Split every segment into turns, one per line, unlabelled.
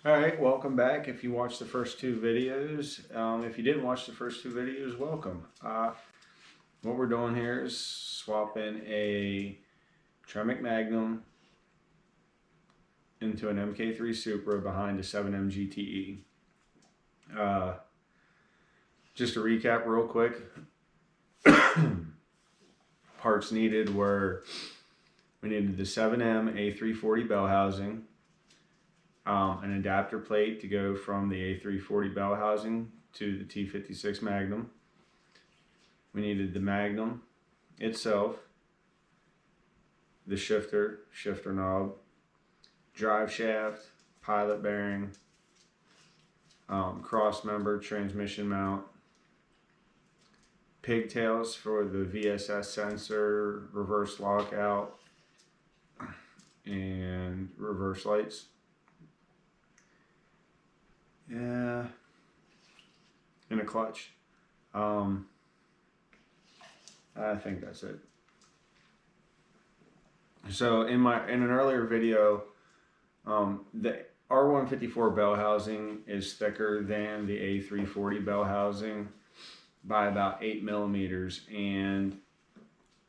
Alright, welcome back. If you watched the first two videos, if you didn't watch the first two videos, welcome. What we're doing here is swapping a Magnum into an MK3SUPRA behind a 7M GTE. Just to recap real quick, parts needed were, we needed the 7M A340 bell housing, an adapter plate to go from the A340 bell housing to the T56 Magnum. We needed the Magnum itself, the shifter knob, drive shaft, pilot bearing, cross member, transmission mount, pigtails for the VSS sensor, reverse lockout, and reverse lights. Yeah, and a clutch. I think that's it. So in an earlier video, the R154 bell housing is thicker than the A340 bell housing by about 8 millimeters, and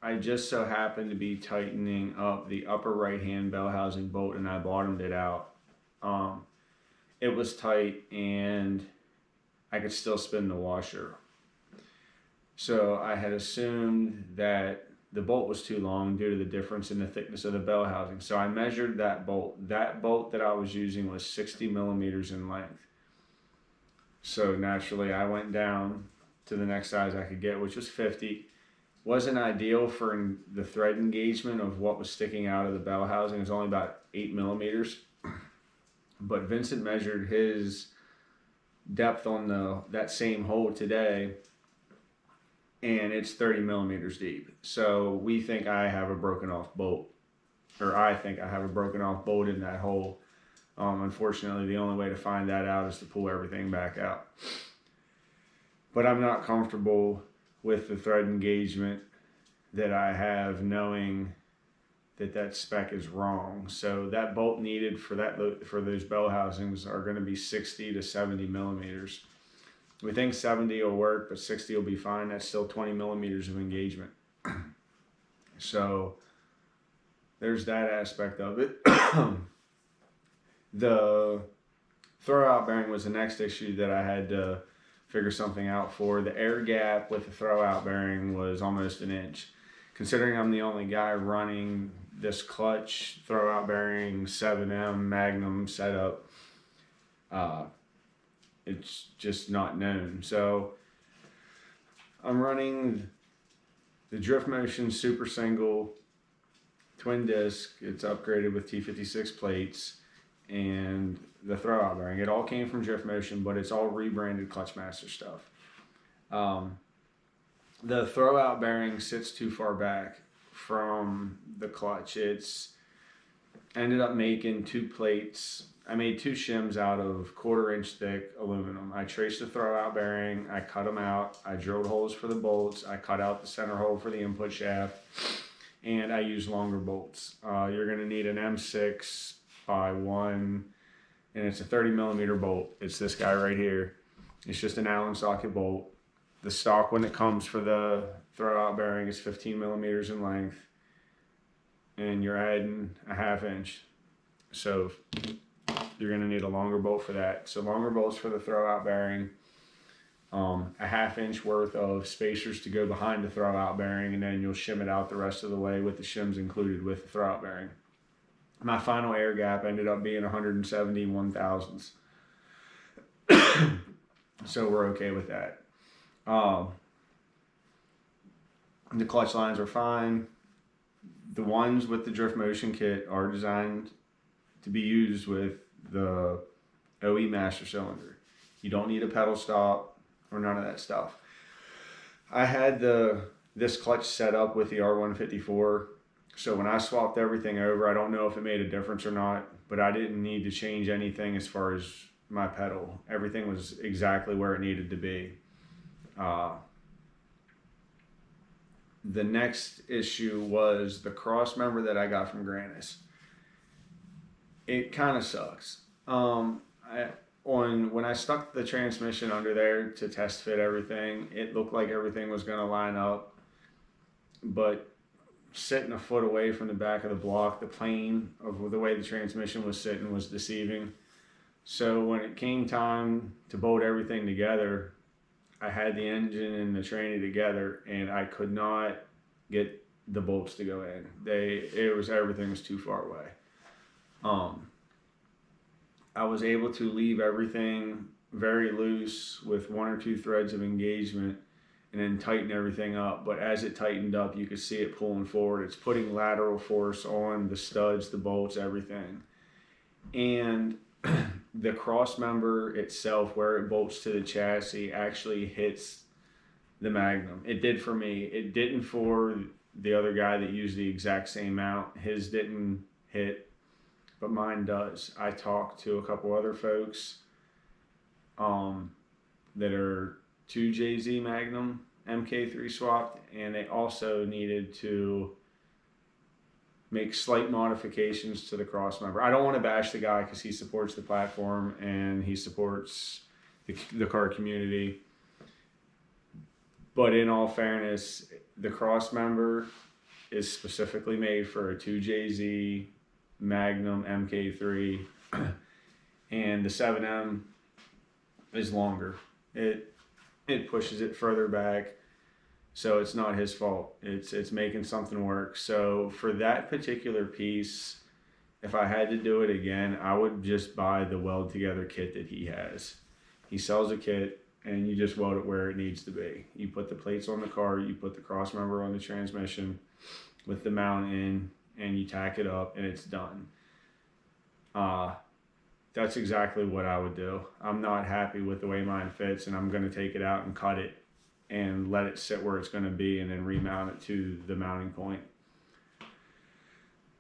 I just so happened to be tightening up the upper right hand bell housing bolt, and I bottomed it out. It was tight and I could still spin the washer. So I had assumed that the bolt was too long due to the difference in the thickness of the bell housing. So I measured that bolt. That bolt that I was using was 60 millimeters in length. So naturally I went down to the next size I could get, which was 50. Wasn't ideal for the thread engagement of what was sticking out of the bell housing. It was only about 8 millimeters. But Vincent measured his depth on that same hole today, and it's 30 millimeters deep. So we think I have a broken off bolt, or I think I have a broken off bolt in that hole. Unfortunately, the only way to find that out is to pull everything back out. But I'm not comfortable with the thread engagement that I have, knowing that spec is wrong. So that bolt needed for those bell housings are going to be 60 to 70 millimeters. We think 70 will work, but 60 will be fine. That's still 20 millimeters of engagement. So there's that aspect of it. The throwout bearing was the next issue that I had to figure something out for. The air gap with the throwout bearing was almost an inch. Considering I'm the only guy running this clutch, throwout bearing, 7M, Magnum setup, it's just not known. So I'm running the Drift Motion Super Single twin disc. It's upgraded with T56 plates and the throwout bearing. It all came from Drift Motion, but it's all rebranded Clutchmaster stuff. The throwout bearing sits too far back from the clutch. It's ended up making two plates. I made two shims out of 1/4 inch thick aluminum. I traced the throwout bearing, I cut them out, I drilled holes for the bolts, I cut out the center hole for the input shaft, and I used longer bolts. You're going to need an M6 by 1, and it's a 30 millimeter bolt. It's this guy right here. It's just an Allen socket bolt. The stock when it comes for the throwout bearing is 15 millimeters in length, and you're adding a 1/2 inch. So you're going to need a longer bolt for that. So longer bolts for the throwout bearing, a 1/2 inch worth of spacers to go behind the throwout bearing, and then you'll shim it out the rest of the way with the shims included with the throwout bearing. My final air gap ended up being 171 thousandths. So we're okay with that. The clutch lines are fine. The ones with the Drift Motion kit are designed to be used with the OE master cylinder. You don't need a pedal stop or none of that stuff. I had this clutch set up with the R154, so when I swapped everything over, I don't know if it made a difference or not, but I didn't need to change anything as far as my pedal. Everything was exactly where it needed to be. The next issue was the cross member that I got from Grannis. It kind of sucks. when I stuck the transmission under there to test fit everything, it looked like everything was going to line up, but sitting a foot away from the back of the block, the plane of the way the transmission was sitting was deceiving. So when it came time to bolt everything together, I had the engine and the tranny together, and I could not get the bolts to go in. Everything was too far away. I was able to leave everything very loose with 1 or 2 threads of engagement and then tighten everything up. But as it tightened up, you could see it pulling forward. It's putting lateral force on the studs, the bolts, everything. And the cross member itself, where it bolts to the chassis, actually hits the Magnum. It did for me. It didn't for the other guy that used the exact same mount. His didn't hit, but mine does. I talked to a couple other folks that are 2JZ Magnum MK3 swapped, and they also needed to make slight modifications to the cross member. I don't want to bash the guy because he supports the platform and he supports the car community. But in all fairness, the cross member is specifically made for a 2JZ Magnum MK3, and the 7M is longer. It pushes it further back, so it's not his fault. It's making something work. So for that particular piece, if I had to do it again, I would just buy the weld together kit that he has. He sells a kit, and you just weld it where it needs to be. You put the plates on the car, you put the cross member on the transmission with the mount in, and you tack it up, and it's done. That's exactly what I would do. I'm not happy with the way mine fits, and I'm going to take it out and cut it and let it sit where it's going to be, and then remount it to the mounting point.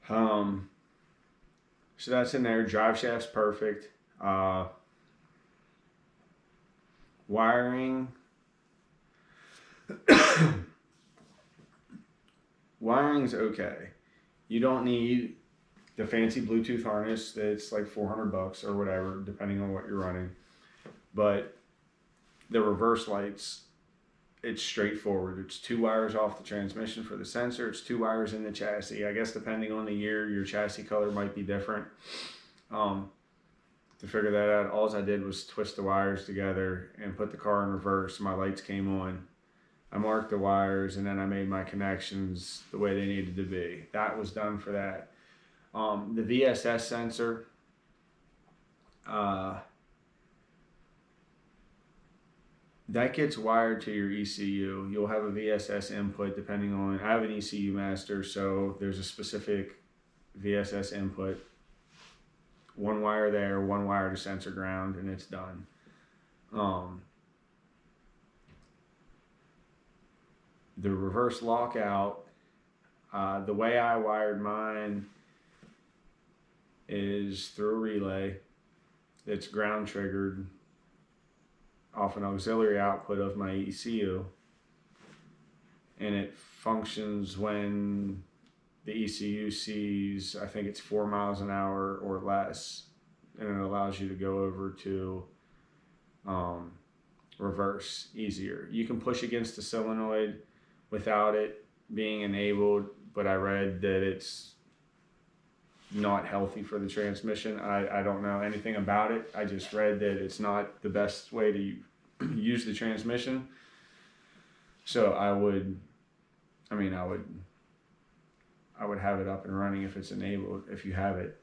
So that's in there. Drive shaft's perfect. Wiring. Wiring's okay. You don't need the fancy Bluetooth harness that's like $400 or whatever, depending on what you're running. But the reverse lights, it's straightforward. It's 2 wires off the transmission for the sensor. It's 2 wires in the chassis. I guess depending on the year, your chassis color might be different. To figure that out, all I did was twist the wires together and put the car in reverse. My lights came on. I marked the wires, and then I made my connections the way they needed to be. That was done for that. The VSS sensor, that gets wired to your ECU. You'll have a VSS input depending on, I have an ECU master, so there's a specific VSS input. 1 wire there, 1 wire to sensor ground, and it's done. The reverse lockout, the way I wired mine is through a relay that's ground triggered off an auxiliary output of my ECU, and it functions when the ECU sees, I think it's 4 miles an hour or less, and it allows you to go over to reverse easier. You can push against the solenoid without it being enabled, but I read that it's not healthy for the transmission. I don't know anything about it. I just read that it's not the best way to use the transmission. So I would have it up and running if it's enabled, if you have it.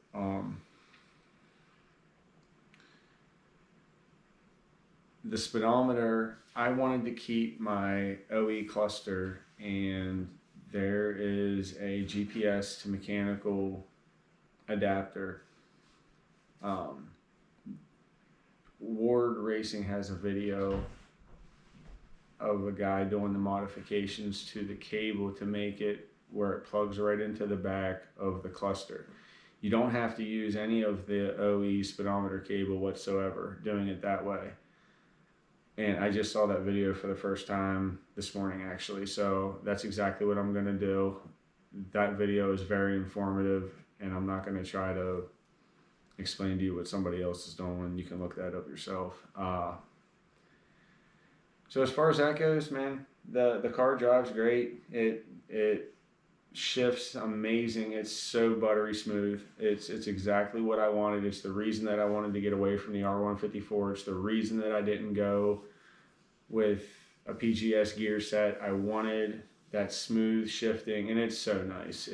The speedometer, I wanted to keep my OE cluster, and there is a GPS to mechanical adapter. Ward Racing has a video of a guy doing the modifications to the cable to make it where it plugs right into the back of the cluster. You don't have to use any of the OE speedometer cable whatsoever doing it that way. And I just saw that video for the first time this morning, actually. So that's exactly what I'm going to do. That video is very informative, and I'm not going to try to explain to you what somebody else is doing. You can look that up yourself. So as far as that goes, man, the car drives great. It shifts amazing. It's so buttery smooth. It's exactly what I wanted. It's the reason that I wanted to get away from the R154. It's the reason that I didn't go with a PGS gear set. I wanted that smooth shifting, and it's so nice.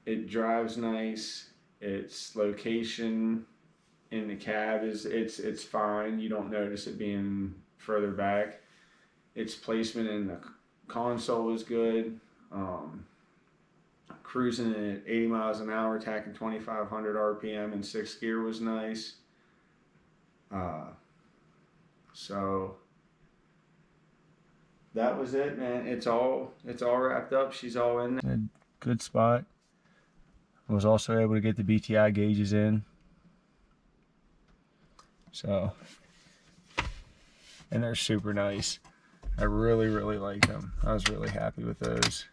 It drives nice. Its location in the cab it's fine. You don't notice it being further back. Its placement in the console is good. Cruising at 80 miles an hour, tacking 2,500 RPM in 6th gear was nice. So that was it, man. It's all wrapped up. She's all in there. Good spot. I was also able to get the BTI gauges in. So, and they're super nice. I really like them. I was really happy with those.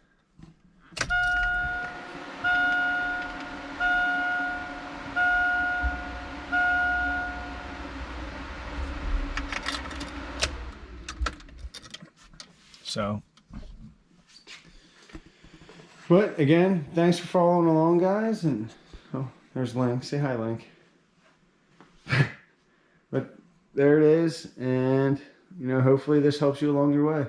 So, but again, thanks for following along, guys. And oh, there's Link. Say hi, Link. But there it is, and you know, hopefully this helps you along your way.